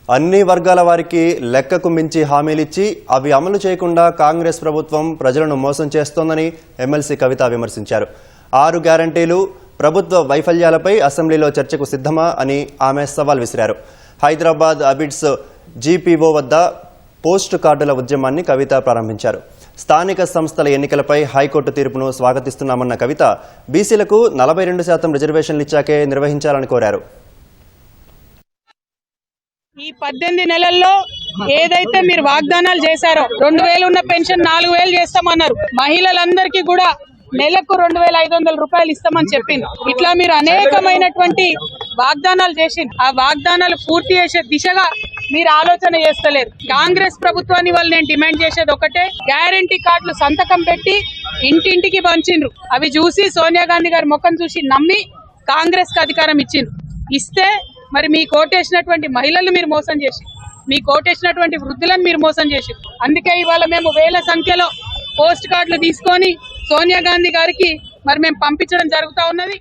అన్ని వర్గాల వారికి లెక్కకు మించి హామీలిచ్చి అవి అమలు చేయకుండా కాంగ్రెస్ ప్రభుత్వం ప్రజలను మోసం చేస్తోందని ఎమ్మెల్సీ కవిత విమర్శించారు. 6 గ్యారంటీలు ప్రభుత్వ వైఫల్యాలపై అసెంబ్లీలో చర్చకు సిద్ధమా అని ఆమె సవాల్ విసిరారు. హైదరాబాద్ అబిడ్స్ జీపీఓ వద్ద పోస్ట్ కార్డుల ఉద్యమాన్ని కవిత ప్రారంభించారు. స్థానిక సంస్థల ఎన్నికలపై హైకోర్టు తీర్పును స్వాగతిస్తున్నామన్న కవిత బీసీలకు 42% రిజర్వేషన్లు ఇచ్చాకే నిర్వహించాలని కోరారు. ఈ 18 నెలల్లో ఏదైతే మీరు వాగ్దానాలు చేశారో 2000 ఉన్న పెన్షన్ 4000 చేస్తామన్నారు. మహిళలందరికీ కూడా నెలకు 2500 రూపాయలు ఇస్తామని చెప్పింది. ఇట్లా మీరు అనేకమైనటువంటి వాగ్దానాలు చేసింది. ఆ వాగ్దానాలు పూర్తి చేసే దిశగా మీరు ఆలోచన చేస్తలేరు. కాంగ్రెస్ ప్రభుత్వాన్ని వాళ్ళు నేను డిమాండ్ చేసేది ఒకటే, గ్యారంటీ కార్డులు సంతకం పెట్టి ఇంటింటికి పంచిండ్రు. అవి చూసి సోనియా గాంధీ గారి ముఖం చూసి నమ్మి కాంగ్రెస్ కి అధికారం ఇచ్చిండ్రు. ఇస్తే మరి మీ కోటేసినటువంటి మహిళలు మీరు మోసం చేసి, మీ కోటేసినటువంటి వృద్ధులను మీరు మోసం చేసి, అందుకే ఇవాళ మేము వేల సంఖ్యలో పోస్ట్ కార్డులు తీసుకొని సోనియా గాంధీ గారికి మరి మేము పంపించడం జరుగుతూ ఉన్నది.